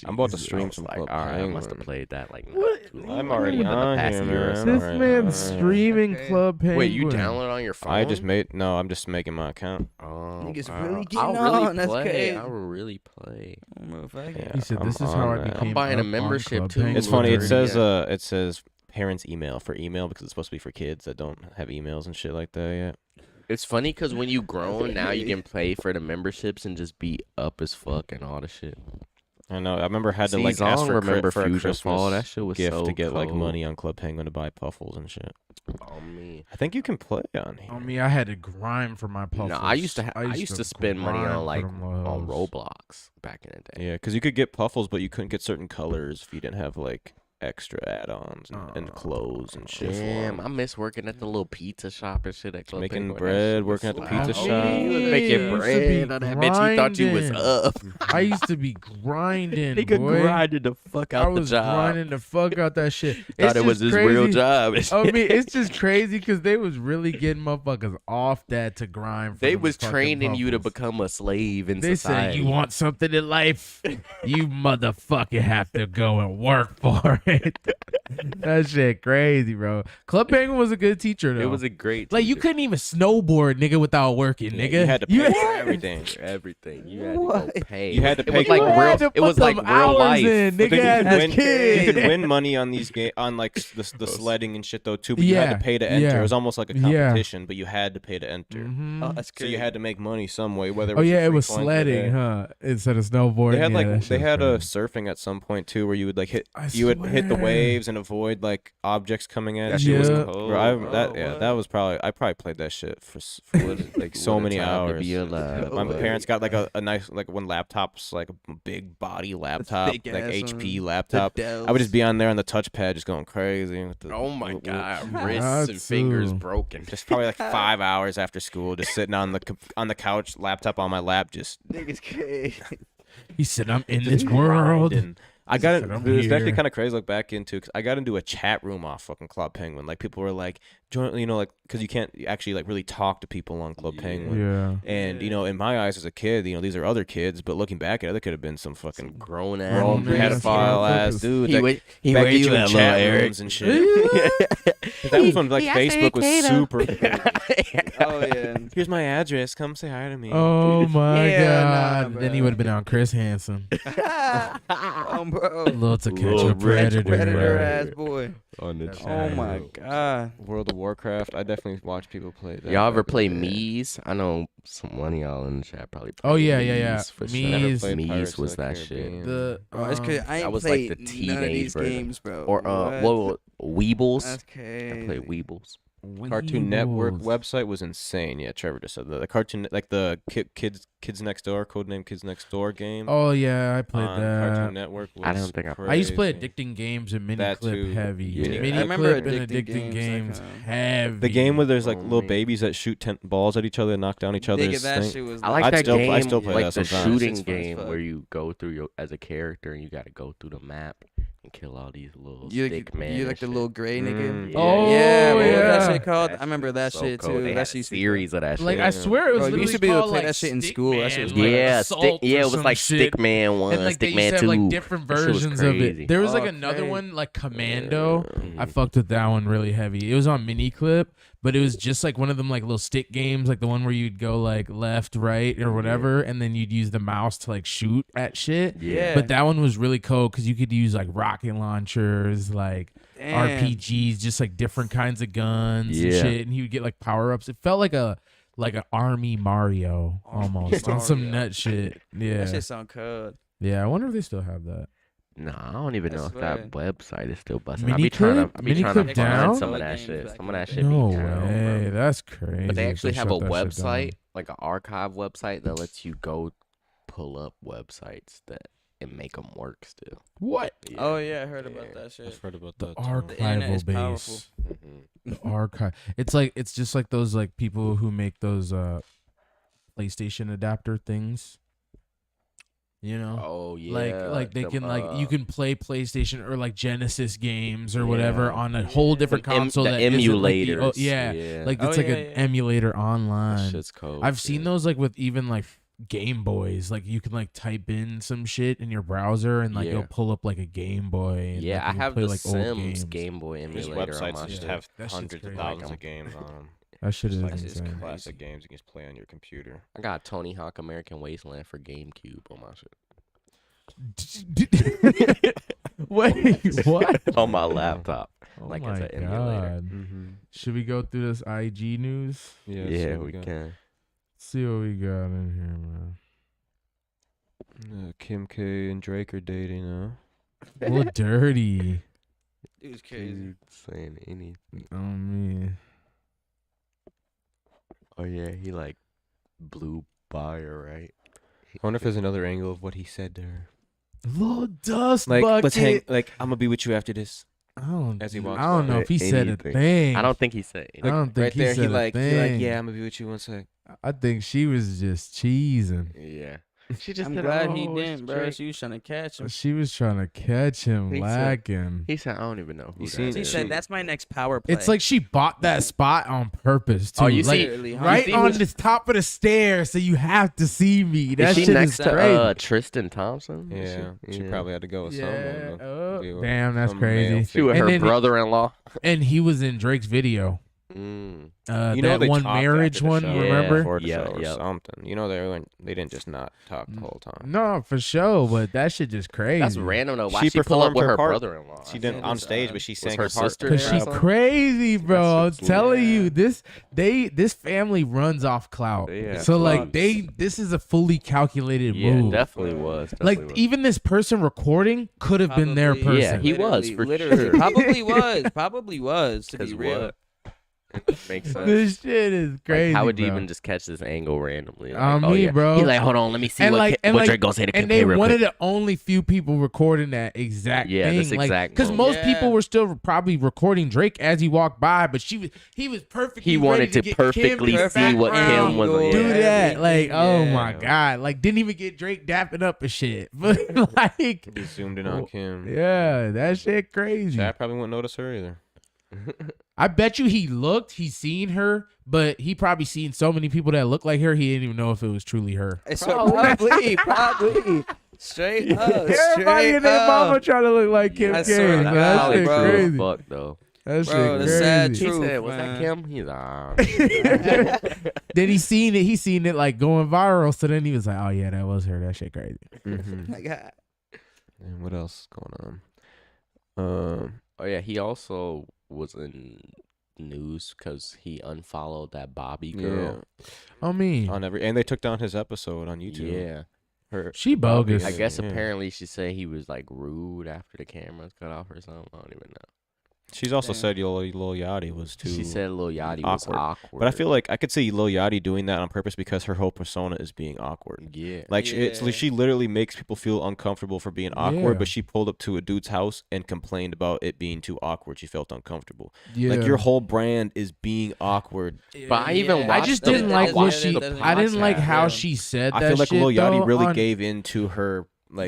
I'm about to Jesus, stream I was some like, Club all right, I must have Penguin. played that like not What? too long I'm ago, already within the on past here, year or man. something. This Alright, man's alright. streaming Okay. Club Penguin. Wait, you download on your phone? I just made. No, I'm just making my account. Oh, Niggas wow. really I'll getting really on, that's play. crazy. I will really play. Motherfucker. Yeah, He said, I'm "This is how I on that. became." I'm buying a up on membership, Club too. Penguin." It's funny. It Ooh, says yeah. it says parents email for email because it's supposed to be for kids that don't have emails and shit like that yet. It's funny because when you grown now, you can pay for the memberships and just be up as fuck and all the shit. I know. I remember I had to See, like ask Zong for, remember for a Fusion Christmas Fall. That shit was gift so to get like cold. money on Club Penguin to buy puffles and shit. Oh me. I think you can play on here. On me, I had to grind for my puffles. No, I used to spend money grind on for like them on lows. Roblox back in the day. Yeah, because you could get puffles, but you couldn't get certain colors if you didn't have like extra add-ons and clothes and shit. for Damn, 'em. I miss working at the little pizza shop and shit at Club Making Penguin. That bread, shit was working at the slap. pizza Oh, shop. You was Yeah, making used to bread be on that bitch. You thought you was grinding. up. I used to be grinding, Nigga boy. grinded the fuck I out the was job. grinding the fuck out that shit. Thought it was his real job. I mean, it's just crazy because they was really getting motherfuckers off that to grind. For They them was fucking training you to puffles. become a slave in They society. said you want something in life, you motherfucker have to go and work for it. That shit crazy, bro. Club Penguin was a good teacher though. It was a great. like you teacher. couldn't even snowboard, nigga, without working, Yeah, nigga. you had to pay for had- everything. everything. You had to go What? pay. You had to It pay was like You for had real. to It put was like them real hours life. in, But nigga, then as you kids. could win money on these on like the sledding and shit though too. But you had Yeah, to pay to enter. yeah. It was almost like a Yeah. competition, but you had to pay to enter. Mhm. Oh, that's So crazy. you had to make money some way. Whether Oh was yeah, for it free was coins or sledding, that. huh? Instead of snowboarding. They had Yeah, that like shit they was had crazy. surfing at some point too, where you would like hit. I You would swear hit the Yeah. waves and avoid like objects coming at you. shit was cold. Bro, Oh, that was probably I probably played that shit for like so What a many time to hours. be alive, My boy. parents got like a nice like one laptop's like a big body laptop, thick like ass HP one. laptop. I would just be on there on the touchpad just going crazy. With the, Oh my with- god, That wrists and fingers too. broken. Just probably like 5 hours after school, just sitting on the couch, laptop on my lap, just Niggas crazy. He said, "I'm in just this world." grinding. I got said, it. "I'm It was actually here." kind of crazy to look back into because I got into a chat room off fucking Club Penguin. Like people were like, join, like because you can't actually like really talk to people on Club Penguin. Yeah. And in my eyes as a kid, these are other kids. But looking back at it, there could have been some fucking Grown Grown ass ass pedophile ass motherfuckers. dude. He that would he back would at you you in in chat Eric. rooms and shit. That was when like Facebook was super. Oh yeah. Here's my address. Come say hi to me. Oh my Yeah, god. nah, Then he bro. would have been on Chris Hansen. Bro. Little to catch Little a rich predator. Predator Right. ass boy. On the That's Oh right. my god. World of Warcraft. I definitely watch people play that. Y'all ever back in play the day. Mies? I know one of y'all in the chat probably. Oh, played yeah, yeah. Mies for Mies. sure. Never played Mies Pirates of was the that shit. Caribbean. The Bro, it's crazy. I ain't that was played like the none of teenage these version. games, bro. Or What? Weebles. That's I crazy. played Weebles. Cartoon Network Weebles. website was insane. Yeah, Trevor just said that. The cartoon, like the Kids Next Door, codename Kids Next Door game. Oh yeah, I played on that. Cartoon Network. Was I don't think I- I used to play crazy. addicting games and mini That clip too. heavy. Yeah. Mini I remember clip and addicting addicting games games, that kinda- heavy. The game where there's like Oh, little man. babies that shoot balls at each other and knock down each Nigga, other's that thing. shit was. I like I'd that still- game. I still play like that the sometimes. shooting Shit's fun as game fuck. where you go through as a character and you got to go through the map and kill all these little You stick man. you like and the shit. little gray nigga. Mm. Oh, yeah, what was yeah. that shit called? I remember that so shit cool. too. They That had shit a used to be series of that shit. Like I swear it was Bro, you literally used to be able to called, play like, that shit in school. That shit was Stickman, like Yeah, Assault or yeah, it was some like shit. Stickman 1, And like they used Stickman to have 2. like different That shit was versions of it. crazy. There was like Oh, another crazy. one like Commando. Mhm. I fucked with that one really heavy. It was on mini clip, but it was just like one of them like little stick games, like the one where you'd go like left, right, or whatever, and then you'd use the mouse to like shoot at shit. Yeah. But that one was really cool because you could use like rocket launchers, like Damn. RPGs, just like different kinds of guns and Yeah. shit, and he would get like power ups. It felt like an army Mario almost on some Mario. nut shit. Yeah, That shit sound cold. yeah. I wonder if they still have that. Nah, I don't even know I if that website is still busting. I Mini be trying clip? to, I be Mini trying clip to down? find some of that Games shit. back Some of in that the shit No be down, way, bro. that's crazy. But they if actually have shut a that shit down. website, like an archive website that lets you go pull up websites that and make them work still. What? Oh yeah, I heard about Yeah. that shit. I've heard about The that. too. internet is archival powerful. base. Mhm. The archive. It's just like those like people who make those PlayStation adapter things. You know? Oh yeah, like they them, can like you can play PlayStation or like Genesis games or whatever Yeah. on a whole different them console the that isn't emulators. like the, like Oh, it's like yeah, an yeah. emulator that online. shit's cold. I've seen yeah. those like with even like Game Boys. Like you can like type in some shit in your browser and like Yeah. it'll pull up like a Game Boy. And, Yeah, like, I you can have play, the like, old Sims games. Game Boy These emulator on websites my just shit. have That shit's hundreds of crazy. thousands of games on them. That shit is Like That shit's insane. crazy. classic games you can just play on your computer. I got Tony Hawk American Wasteland for GameCube on my shit. Wait, what? On my laptop. Oh Like my it's an emulator. God. Mm-hmm. Should we go through this IG news? Yeah, we can. See what we got in here, man. Kim K and Drake are dating, huh? Well, dirty. Dude's crazy. Dude saying anything. Oh man. Oh yeah, he like blew by her, right? I wonder if there's another angle of what he said to her. Little dust Like, bucket. let's hang. Like, I'm gonna be with you after this. I don't. As he walks I don't by. know if he said a Anything. thing. I don't think he said I anything. don't think right he there, said he a like, thing. yeah, I'm gonna be with you one sec. I think she was just cheesing. Yeah. She just I'm said, glad "Oh, he it's didn't, bro. Drake." She was trying to catch him. She was trying to catch him He said- lacking. He said, I don't even know who You that seen- is. She said, "That's my next power play." It's like she bought that spot on purpose too. Oh, you like, see- Literally, huh? right see on who's- the top of the stairs, so you have to see me. That Is she shit next is to crazy. Tristan Thompson? Is Yeah, she Yeah. probably had to go with Yeah. someone. Oh, Be with damn, that's some male crazy. She with And her then- brother-in-law. And he was in Drake's video. Mm. You know, that they one talked marriage after the one, show, remember? before the Yeah, show or yeah. something. You know, they didn't just not talk the whole time. No, for sure, but that shit just crazy. That's random though. Why She she pull up performed with her her part. brother-in-law? She didn't Yeah, on that's stage, odd. but she Was sang her her part. sister Cause there she or something? crazy, bro. I'm That's so telling cool. you, this family runs off clout. Yeah, So like clout. this is a fully calculated Yeah, move. definitely was. Like definitely was. even this person recording could have been their Probably- person. Yeah, he was, for literally, sure. probably was to be 'Cause real. what? Makes sense. This shit is crazy. Like, how would you bro. even just catch this angle randomly? Like, On oh, me, yeah. bro. He's like, hold on, let me see And what, like- and what like- Drake gonna say to Kim And K they real one quick. of the only few people recording that exact Yeah, thing. this exact Because moment. most people Yeah. were still probably recording Drake as he walked by, but he was perfectly. He wanted ready to get Kim in perfectly the see what background. Kim was on. Do Yeah. that, like, oh my Yeah. god, like didn't even get Drake dapping up and shit, but like, He zoomed in on Kim. yeah, that shit crazy. Chad probably wouldn't notice her either. I bet you he seen her, but he probably seen so many people that look like her, he didn't even know if it was truly her. So probably. Straight up. Everybody Straight and their mama up. trying to look like Kim I K. swear to man. God, That Probably shit bro. true as crazy. fuck though. That Bro, shit the sad crazy. He truth, said, "Was man. that Kim?" He's like, Then he seen it like going viral. So then he was like, "Oh yeah, that was her. That shit crazy." Mm-hmm. My God. And what else is going on? oh yeah, he also was in news because he unfollowed that Bobby girl. I mean, On and they took down his episode on YouTube. Yeah, Her, she bogus. I guess Yeah. apparently she said he was like rude after the cameras cut off or something. I don't even know. She's also Damn. said Lil Yachty was too. She said Lil Yachty awkward. was awkward. But I feel like I could see Lil Yachty doing that on purpose because her whole persona is being awkward. yeah, Like Yeah. she literally makes people feel uncomfortable for being awkward. Yeah. But she pulled up to a dude's house and complained about it being too awkward. She felt uncomfortable. Yeah. Like your whole brand is being awkward. But I even I watched just the- didn't I like what watched she. the I didn't like podcast. how Yeah. she said I that. feel like shit, Lil Yachty though, really on- gave into her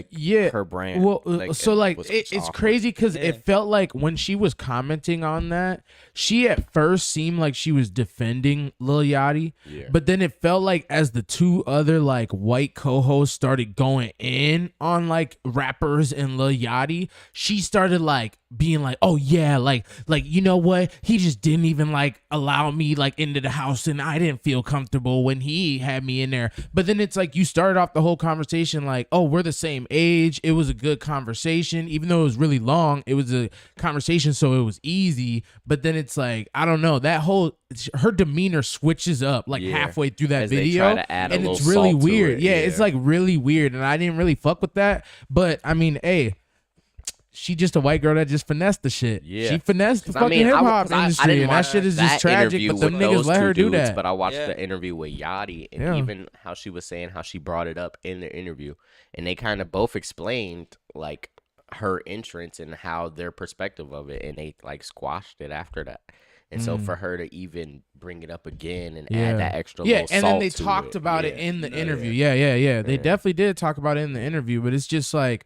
Yeah. her brand. Well, so it like was it's awkward. crazy because Yeah. it felt like when she was commenting on that, she at first seemed like she was defending Lil Yachty, yeah. but then it felt like as the two other like white co-hosts started going in on like rappers and Lil Yachty, she started like being like, oh yeah, like you know what, he just didn't even like allow me like into the house and I didn't feel comfortable when he had me in there. But then it's like you started off the whole conversation like, oh, we're the same age, it was a good conversation, even though it was really long, it was a conversation, so it was easy. But then it's like, I don't know, that whole her demeanor switches up like Yeah. halfway through that As they video, try to add a and it's little really salt to weird. it, Yeah, it's yeah. like really weird, and I didn't really fuck with that. But I mean, hey, she just a white girl that just finessed the shit. Yeah. She finessed the 'Cause fucking hip hop industry, didn't and that watch shit is that just tragic. interview But them with niggas those let two her do dudes, that. But I watched Yeah. the interview with Yachty, and Yeah. even how she was saying how she brought it up in the interview, and they kind of both explained like her entrance and how their perspective of it, and they like squashed it after that. And so Mm. for her to even bring it up again and Yeah. add that extra Yeah, little and then salt they to talked about it yeah. in the Yeah. interview. Yeah. They Yeah. definitely did talk about it in the interview, but it's just like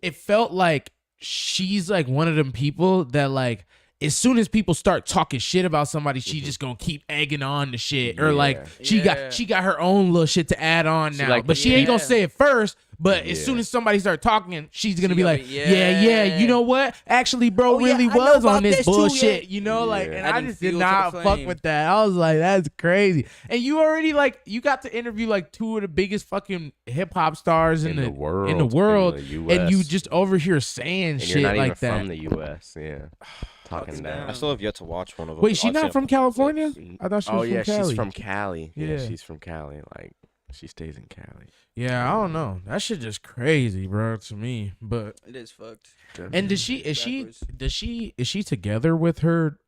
it felt like she's like one of them people that like as soon as people start talking shit about somebody, she just gonna keep egging on the shit, or like Yeah. she got her own little shit to add on She now, like but to she ain't gonna Yeah. say it first. But as Yeah. soon as somebody start talking, she's gonna She be gonna like, be- yeah, yeah. you know what? Actually, bro, Oh, yeah, really I know was on about this this too, bullshit, yeah. you know, like, Yeah. and Adding I just did fuel to the not fuck flame. with that. I was like, that's crazy. And you already like you got to interview like two of the biggest fucking hip hop stars in the world, in the world, in the and you US. just over here saying and shit you're not even like that. from the U.S. Yeah, talking Fucks down. I still have yet to watch one of them. Wait, she I've seen not a from couple California? clips. I thought she Oh was yeah, from Cali. she's from Cali. Yeah, Yeah. she's from Cali. Like she stays in Cali. Yeah, I don't know. That shit just crazy, bro, to me. But It is fucked. and is she Backwards. is she together with her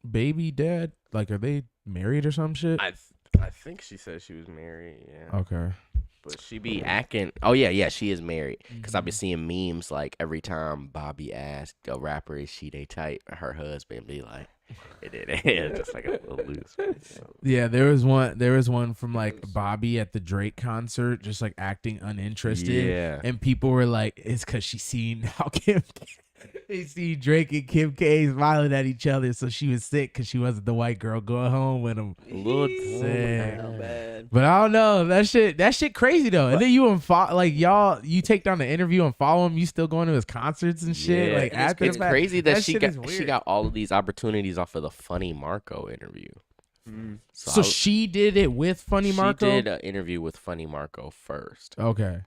baby dad? Like, are they married or some shit? I think she said she was married. Yeah. Okay. But she be acting. Oh yeah, she is married. Cause I've been Mm-hmm. seeing memes like every time Bobby asked a rapper is she they type, her husband be like, it's just like a little loose. Yeah, there was one from like Bobby at the Drake concert, just like acting uninterested. Yeah. And people were like, it's because she seen how Kim They see Drake and Kim K smiling at each other, so she was sick because she wasn't the white girl going home with him. Lord, Sick. How bad. But I don't know, that shit crazy though. And then you you take down the interview and follow him. You still going to his concerts and shit. Yeah, Like and after it's the fact. crazy that she shit is got she weird. got all of these opportunities off of the Funny Marco interview. So I- she did it with Funny Marco. She did an interview with Funny Marco first. Okay,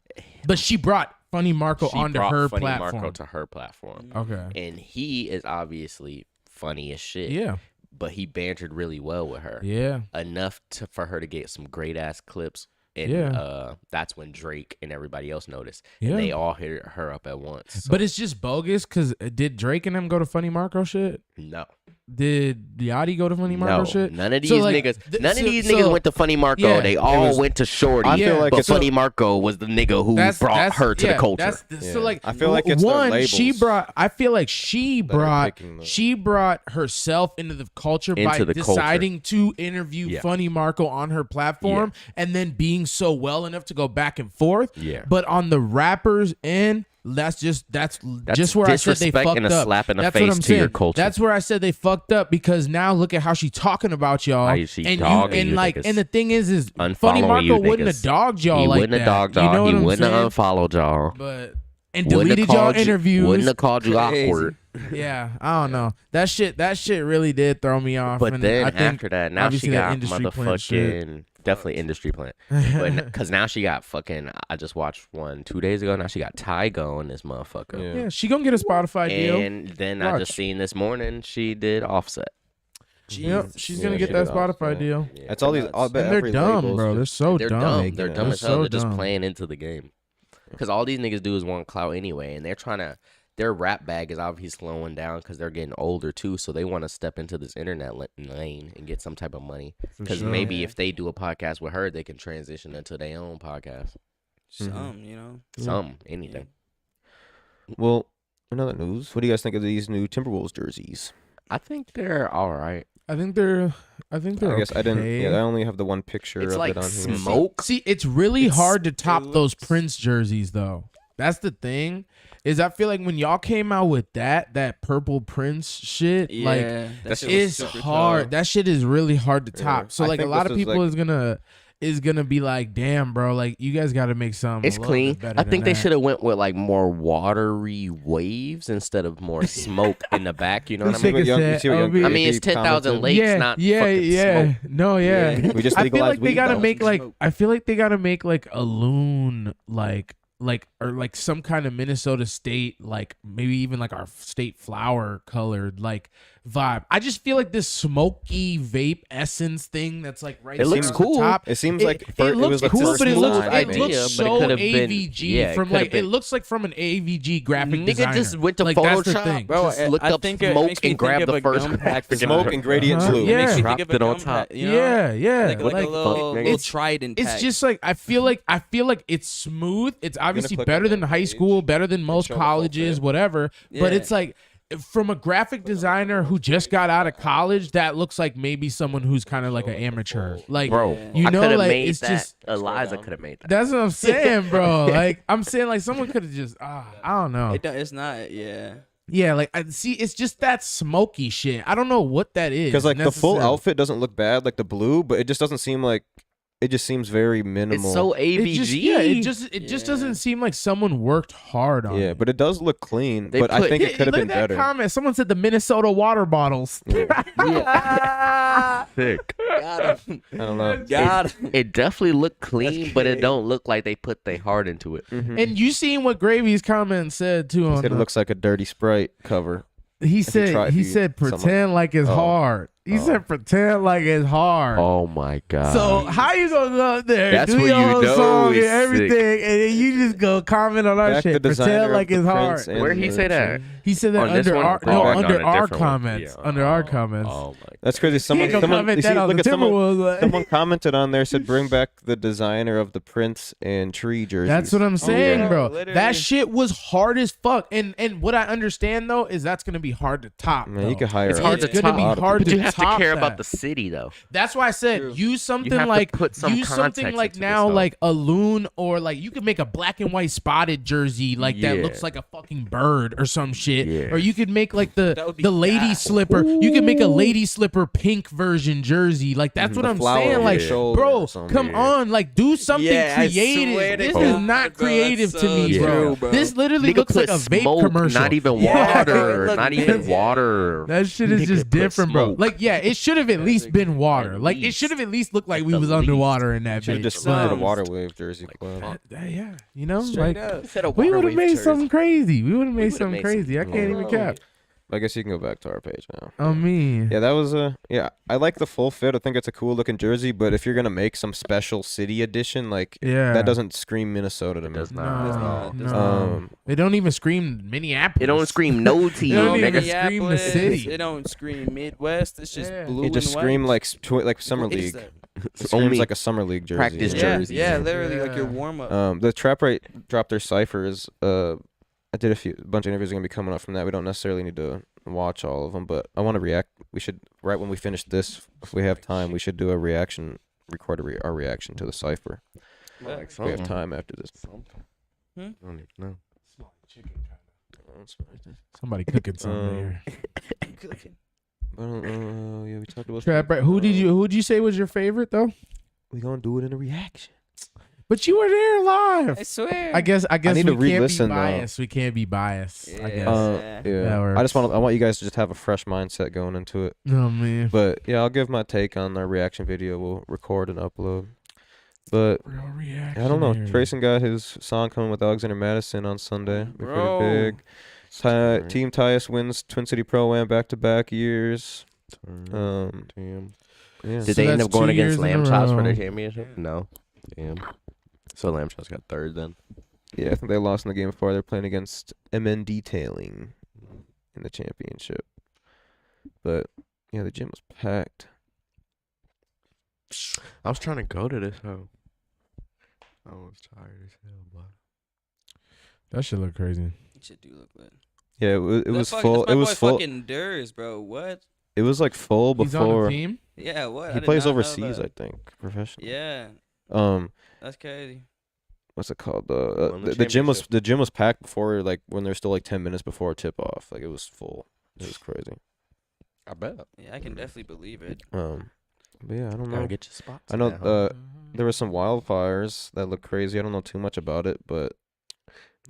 but she brought Funny Marco She onto brought her Funny platform. Marco to her platform, Okay. and he is obviously funny as shit. Yeah. But he bantered really well with her. Yeah. Enough for her to get some great ass clips. And Yeah. that's when Drake and everybody else noticed. Yeah. And they all hit her up at once. So, But it's just bogus because did Drake and them go to Funny Marco shit? no. Did Yachty go to Funny Marco No, shit? none of these So, like, niggas. th- None so- of these so- niggas went to Funny Marco. Yeah, they it all was- went to Shorty. I feel Yeah, like but it's Funny Marco was the nigga who brought her to the culture. So Yeah. like, I feel like it's the one, she labels brought. I feel like she that are brought. picking the- She brought herself into the culture by Into the culture. deciding to interview Yeah. Funny Marco on her platform, and then being so well enough to go back and forth. Yeah. But on the rappers end, that's just where I said they disrespect fucked and a up. slap in the That's face what I'm to your saying. culture. That's where I said they fucked up because now look at how she talking about y'all. How she and dogging you like, niggas. and the thing is Funny Unfollowing Marco you wouldn't have niggas. dogged y'all He like wouldn't that. have dogged You y'all. know what He I'm wouldn't saying? have unfollowed y'all. But and Wouldn't have deleted y'all called you- interviews. Wouldn't have called you Crazy. awkward. Yeah, I don't know. That shit really did throw me off. But and then I think after that, now she obviously that got industry plant shit. motherfucking definitely industry plant. But because now she got fucking. I just watched one 2 days ago. Now she got Tyga on this motherfucker. Yeah. Yeah, she gonna get a Spotify deal. And then I Watch. just seen this morning she did Offset. Yep, she's Yeah, gonna get she that did Spotify Offset. deal. Yeah. That's all these. I bet And they're every dumb, label's bro. They're just- so They're dumb. dumb. They're dumb They're as hell. so They're just dumb. playing into the game. Because all these niggas do is want clout anyway, and they're trying to. Their rap bag is obviously slowing down because they're getting older too. So they want to step into this internet lane and get some type of money. Because sure. maybe if they do a podcast with her, they can transition into their own podcast. Some, you know. Some anything. Well, another news. What do you guys think of these new Timberwolves jerseys? I think they're all right. I think they're. I guess I didn't. okay. Yeah, I only have the one picture It's of like it on here. smoke. See, it's really It's- hard to it top those looks- Prince jerseys, though. That's the thing. Is I feel like when y'all came out with that purple Prince shit, Yeah, like that shit was it's super hard. tough. That shit is really hard to Yeah. top. So I like a think lot this of is, people like- is gonna be like, damn, bro, like you guys got to make something. It's a little clean. bit better I than think they that. should have went with like more watery waves instead of more smoke in the back. You know what I Let's mean? take a Young- you set. see what I'll Young be- I mean, it's Baby 10,000 commented? lakes, yeah, not yeah, fucking yeah. smoke. No, yeah. Yeah. We just I feel legalized like they weed, gotta though. make like Smoke. I feel like they gotta make like a loon like or like some kind of Minnesota state like maybe even like our state flower colored like vibe. I just feel like this smoky vape essence thing that's like right It looks there on cool. the top. It seems like it looks the cool, first but it looks design it made. looks but it so could've been- AVG yeah, it from could've like it been- looks like from an AVG graphic Nigga designer. just went to Like, that's the Photoshop, thing. bro. Just looked I up think it smoke makes me and grabbed think the of a first gum pack. Smoke and gradient Uh-huh. blue. Yeah. It makes me Dropped think of it a on gum top. pack, you know? Yeah. Like a Like, little it's- Trident It's pack. just like I feel like it's smooth. It's obviously click better on than that high page school, better than most show the full colleges, fit. whatever. But Yeah. it's like from a graphic designer who just got out of college, that looks like maybe someone who's kind of like an amateur. Like, Bro, you I know, could have like made it's that. just Eliza could have made that. that's what I'm saying, bro. Like I'm saying, like someone could have just I don't know. It's not, yeah. Yeah, like I see, it's just that smoky shit. I don't know what that is. Because like the full necessarily. outfit doesn't look bad, like the blue, but it just doesn't seem like it just seems very minimal. It's so It AVG. just Yeah. doesn't seem like someone worked hard on yeah, it. but it does look clean. They But I put- think Yeah, it could have look been at that better. comment. Someone said the Minnesota water bottles. Sick. Got him. I don't know. Got him. It definitely looked clean, but it don't look like they put their heart into it. And you seen what Gravy's comment said too He on said it the- looks like a dirty Sprite cover. he tried said he to- said someone- pretend like it's Oh. hard. He Oh. said pretend like it's hard. Oh my god. So how you gonna go up there, That's do when your you whole know song and it's everything, sick. and then you just go comment on our Back the shit? designer Pretend of like the it's hard. Prince and Where'd he the- say that? He said that On this under one? our Oh, no on under a our different one. comments. Yeah. Under our comments. Oh my. That's crazy. He Someone, ain't gonna someone, comment you see, that on look the at someone. Timberwolves. Like- Someone commented on there said bring back the designer of the Prince and Tree jerseys. That's what I'm saying, yeah, bro. literally. That shit was hard as fuck. And what I understand though is that's gonna be hard to top. Man, you though. could hire. It's a hard to It's gonna top. be lot of hard But to you have to care that. about the city though. That's why I said True. use something have to like put some use something context like into now this, though. like a loon, or like you could make a black and white spotted jersey like that Yeah. looks like a fucking bird or some shit. Yeah. Or you could make like That would be the lady bad. slipper. You could make a lady slipper pink version jersey. Like that's what The I'm flower saying. on Like your shoulder bro, or something. come on, like do something Yeah, I swear creative. to This God, is not bro, creative that's to so me, true, bro. bro. This literally Nigga looks like put a vape smoke, commercial. not even Yeah, water, look, not even bitch. water. That shit is Nigga just put different, bro. smoke. Like, yeah, it should have at least been water. At Like, it least. should have at least looked like At we the was least. underwater in that Should have bitch. just But- put a Sounds water wave jersey. like club. fuck. yeah, you know, Straight like up. Said a we water would have wave made jersey. something crazy. We would have made would've something made crazy. I something can't even wrong. cap. I guess you can go back to our page now. I mean, Yeah, that was yeah. I like the full fit. I think it's a cool looking jersey. But if you're gonna make some special city edition, like yeah, that doesn't scream Minnesota to It me. does No, not. Does not, no. does not. It don't even scream Minneapolis. It don't scream no team, It don't even nigga. scream the city. It don't scream Midwest. It's just Yeah. blue It just and scream white. like summer What is league. that? It screams Only like a summer league jersey. practice Yeah, jersey. yeah, literally like your Yeah. warm up. The Trap Right dropped their ciphers. I did a bunch of interviews are gonna be coming up from that. We don't necessarily need to watch all of them, but I want to react. We should right when we finish this, if we have time, we should do a reaction, our reaction to the cipher. Like If we have something. time after this. Something. Hmm? I don't even know. Somebody cooking something Um, here. Yeah, we talked about Trap, right? Who'd you say was your favorite though? We gonna do it in a reaction. But you were there live. I swear. I guess need we to can't re-listen, be though. biased. We can't be biased. I Yeah. guess. Yeah, That I just works. I want you guys to just have a fresh mindset going into it. Oh man. But yeah, I'll give my take on our reaction video. We'll record and upload. But Real reaction. I don't know. Trayson got his song coming with Alexander Madison on Sunday. Be Bro. pretty big. Team Tyus wins Twin City Pro-Am back-to-back years. Damn. Yeah. Did So they end that's up going 2 against years in a Lamb Chops for row. their championship? No. Damn. So Lamb Chops got third then. Yeah, I think they lost in the game before. They're playing against MN Detailing in the championship. But yeah, the gym was packed. I was trying to go to this though. I was tired as hell, but That should look crazy. Shit do look lit. Yeah, it That was fuck- full. that's It my was boy full. Fucking Durs, bro. What? It was like full He's on before. the team. Yeah, what? I He did plays not know overseas, that. I think, professionally. Yeah, that's crazy. What's it called? Won the The gym was packed before, like when there's still like 10 minutes before tip off. Like it was full. It was crazy. I bet. Yeah, I can definitely believe it. But yeah, I don't know. Gotta get your spots. I know now. there were some wildfires that look crazy. I don't know too much about it, but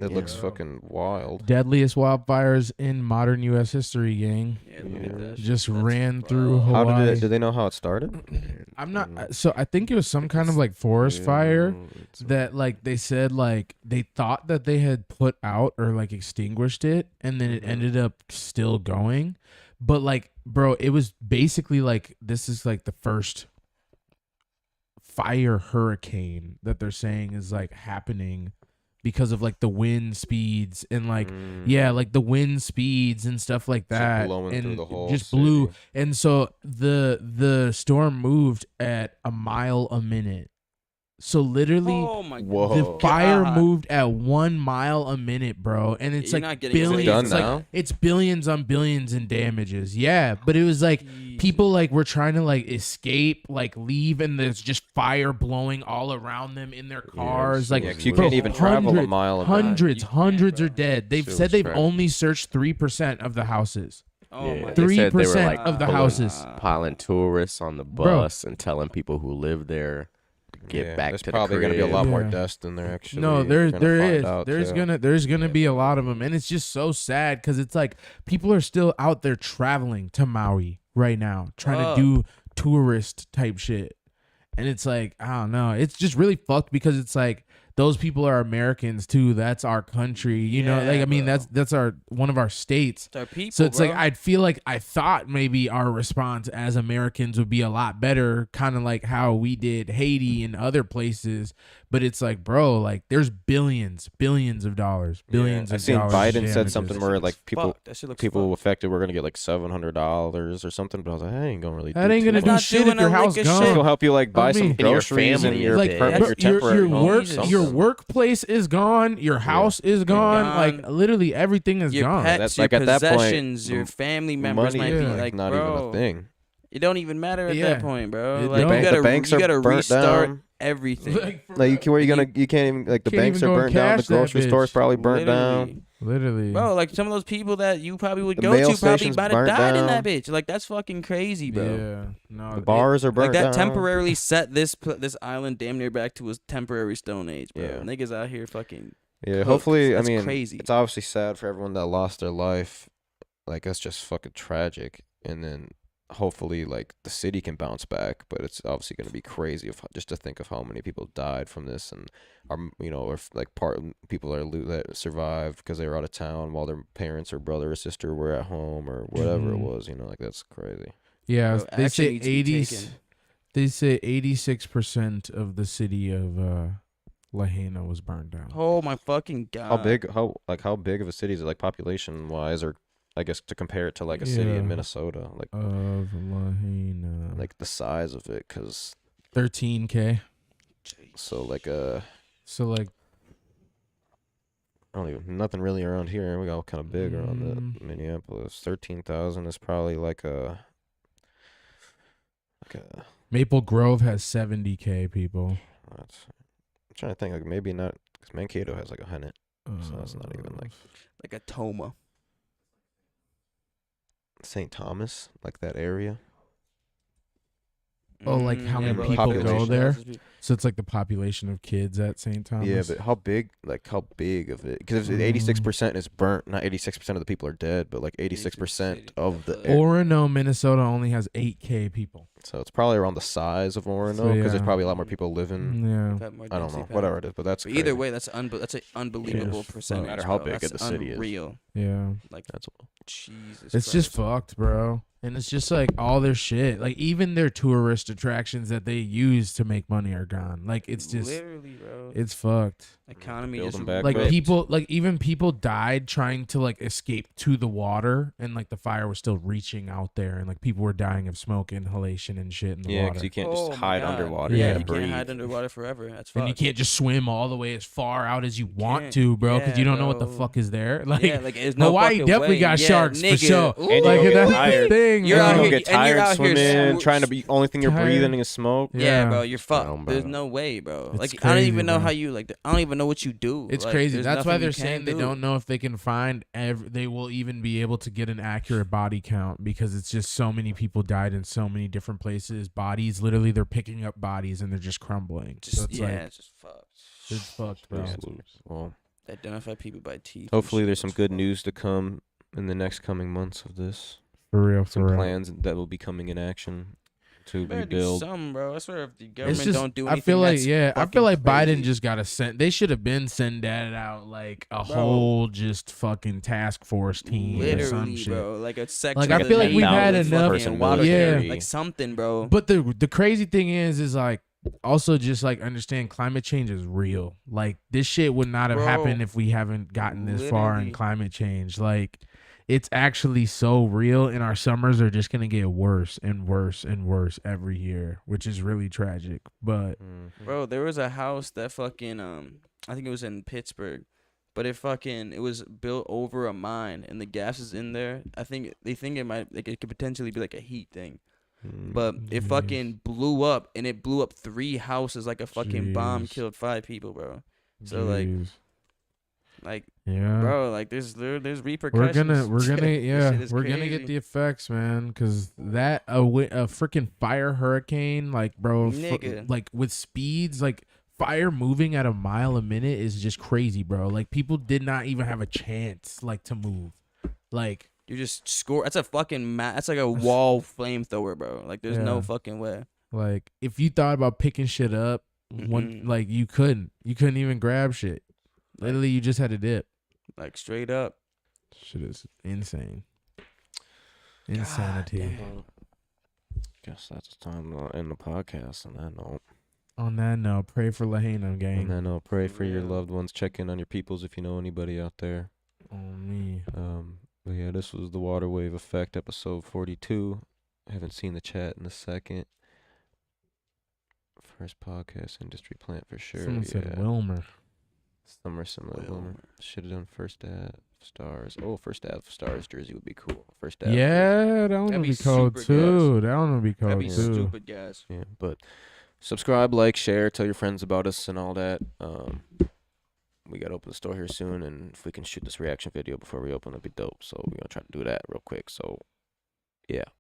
it looks Yeah. fucking wild. Deadliest wildfires in modern U.S. history, gang. Yeah, look at that. Just shit. That's ran through wild. How Hawaii. did it? Did they know how it started? I'm not. So I think it was some kind of like forest fire that like they said like they thought that they had put out or like extinguished it, and then it ended up still going. But like, bro, it was basically like this is like the first fire hurricane that they're saying is like happening because of like the wind speeds and like yeah, like the wind speeds and stuff like Just that, blowing and through the whole just blew. city. And so the storm moved at a mile a minute. So literally, Oh my Whoa. the fire God. moved at 1 mile a minute, bro, and it's You're like not getting Is it billions. done It's like now? it's billions on billions in damages. Yeah, but it was like people like were trying to like escape, like leave, and there's just fire blowing all around them in their cars. Like Yeah, 'cause you bro, can't even travel a hundreds- mile a minute. Hundreds, hundreds are dead. They've Shit said was they've tragic. only searched 3% of the houses. Oh Yeah, my they said they were, 3% like, of the pulling- houses. piling tourists on the Bro. bus and telling people who live there get Yeah, back there's to probably the gonna be a lot more Yeah. dust than there actually. No, there gonna there find is. out, There's too. there's gonna be a lot of them, and it's just so sad because it's like people are still out there traveling to Maui right now, trying Oh. to do tourist type shit, and it's like I don't know. It's just really fucked because it's like those people are Americans too. That's our country, you know. Like Yeah, I mean, bro. that's our one of our states. It's our people, So it's bro. like I'd feel like I thought maybe our response as Americans would be a lot better, kind of like how we did Haiti and other places. But it's like, bro, like there's billions of dollars, billions I've of seen dollars. Biden of said damages. something where like people Fuck, that shit looks people fucked. affected were gonna get like $700 or something, but I was like, that ain't gonna really. That do ain't gonna too do much. shit if doing your a house lick of gone. shit. It'll help you like buy I some mean- And your groceries and family your is Like dead. per- Bro, your temporary home or work, something. your workplace is gone, your house is gone, Gone. like literally everything is Your gone. pets, That's your like at that point, possessions, your family members money might is be yeah. like like, not bro. even a thing. It don't even matter at Yeah. that point, bro. It Like don't. you gotta, the banks you are gotta burnt restart down. everything. Like where you gonna? You can't even like the Can't banks even are go burnt down. The cash that grocery store's bitch. probably burnt down. Literally. Literally. Bro, like some of those people that you probably would The go mail to probably station's might have burnt died in that down. bitch. Like that's fucking crazy, bro. Yeah. No. The bars are burnt Like that down. temporarily set this island damn near back to a temporary Stone Age, bro. Yeah. Niggas out here fucking. Yeah, cooked. hopefully, That's I mean, crazy. it's obviously sad for everyone that lost their life. Like, that's just fucking tragic. And then hopefully, like, the city can bounce back. But it's obviously going to be crazy just to think of how many people died from this and are, you know, or like people that survived because they were out of town while their parents or brother or sister were at home or whatever it Mhm. was. You know, like that's crazy. Yeah. Bro, They action say needs to be 80. taken. They say 86% of the city of Lahaina was burned down. Oh my fucking god. How big of a city is it, like population wise, or I guess to compare it to like a city Yeah. in Minnesota, like Of Lahaina. like the size of it, because 13K. so like So like I don't even nothing really around here. We got kind of big around the Minneapolis. 13,000 is probably like a Maple Grove has 70K people. that's, I'm trying to think like maybe not because Mankato has like 100. So that's not even like Like a Toma. St. Thomas, like that area. Oh, like how many bro, people go population there? houses be- So it's like the population of kids at St. Thomas. Yeah, but how big of it? Because if 86% is burnt, not 86% of the people are dead, but like 86% of the Orono, Minnesota only has 8K people. So it's probably around the size of Orono, So, because there's yeah. probably a lot more people living. Yeah. Have more I don't density know, pattern. whatever it is, but that's But either crazy. way, that's an unbelievable Yeah, percentage. no matter how bro. big That's the city is. unreal. Yeah. Like That's Jesus. It's just Christ. fucked, bro. And it's just like all their shit. Like even their tourist attractions that they use to make money are gone. Like it's just literally, bro. it's fucked. Economy Build just them back Like up. people even people died trying to like escape to the water and like the fire was still reaching out there and like people were dying of smoke inhalation and shit in the Yeah, water. because you can't Oh just my hide God. underwater. Yeah, you you can't breathe. can't hide underwater forever. That's and you fucked. can't just swim all the way as far out as you want can't. to, bro, because Yeah, you don't know what the bro. fuck is there. Like, yeah, like it's no Hawaii fucking definitely way. got Yeah, sharks for nigga. sure. Ooh. And Like you'll get that's tired. the thing. You're bro. out You'll here- get and you're tired out here swimming, so- trying to be only thing you're Tired. breathing is smoke. Yeah, Yeah. bro, you're fucked. Down, There's bro. no way, bro. It's Like I don't crazy, even know bro. how you like. I don't even know what you do. It's Like, crazy. there's That's why nothing they're you saying can they do. don't know if they can find they will even be able to get an accurate body count because it's just so many people died in so many different places. Bodies, literally, they're picking up bodies and they're just crumbling. So Just it's yeah, like it's just fucked. it's fucked, bro. Yeah, well, Identify people by teeth. and hopefully shit, there's some that's good fucked. news to come in the next coming months of this. For real, Some for real. plans that will be coming in action to Better do rebuild. something, bro. I swear, if the It's government just, don't do I anything, feel like, that's yeah, I feel fucking like crazy. Biden just got to send. They should have been send that out like a Bro. whole just fucking task force team or some literally, shit. bro. Like a section. Like, I of feel the like we've nation had with enough- fucking water Yeah. carry, like something, bro. But the crazy thing is like also just like understand climate change is real. Like this shit would not have Bro, happened if we haven't gotten this far in literally. climate change. Like it's actually so real, and our summers are just gonna get worse and worse and worse every year, which is really tragic. But Bro, there was a house that fucking I think it was in Pittsburgh, but it was built over a mine and the gas is in there. I think they think it could potentially be like a heat thing. But it Jeez. fucking blew up and it blew up 3 houses like a fucking bomb Jeez. killed 5 people, bro. So jeez. Like yeah. bro, like there's We're repercussions. gonna This yeah shit is we're gonna crazy. get the effects, man, because that a freaking fire hurricane, like bro, Nigga. like with speeds like fire moving at a mile a minute is just crazy, bro. Like people did not even have a chance like to move, like You just score. That's a fucking that's like a wall flamethrower, bro. Like there's no Yeah. fucking way. if you thought about picking shit up, one Mm-mm. like you couldn't even grab shit. Literally, you just had to dip. Like straight up. Shit is insane. Insanity. damn. Guess that's time to end the podcast on that note. On that note, pray for Lahaina, On gang. that note, pray for your Yeah. loved ones. Check in on your peoples if you know anybody out there. On me. But yeah, this was the Water Wave Effect, episode 42. I haven't seen the chat in a second. First podcast industry plant for sure. Someone yeah. said Wilmer. Summer similar Wilmer. Wilmer. Should have done first Stars. Oh, First Ave Stars jersey would be cool. First Ave. Jersey. Yeah, that one That'd would be be cold super too. That one would be That'd cold be too. stupid, guys. Yeah, but subscribe, like, share, tell your friends about us and all that. We gotta open the store here soon, and if we can shoot this reaction video before we open, that'd be dope. So we're gonna try to do that real quick. So, yeah.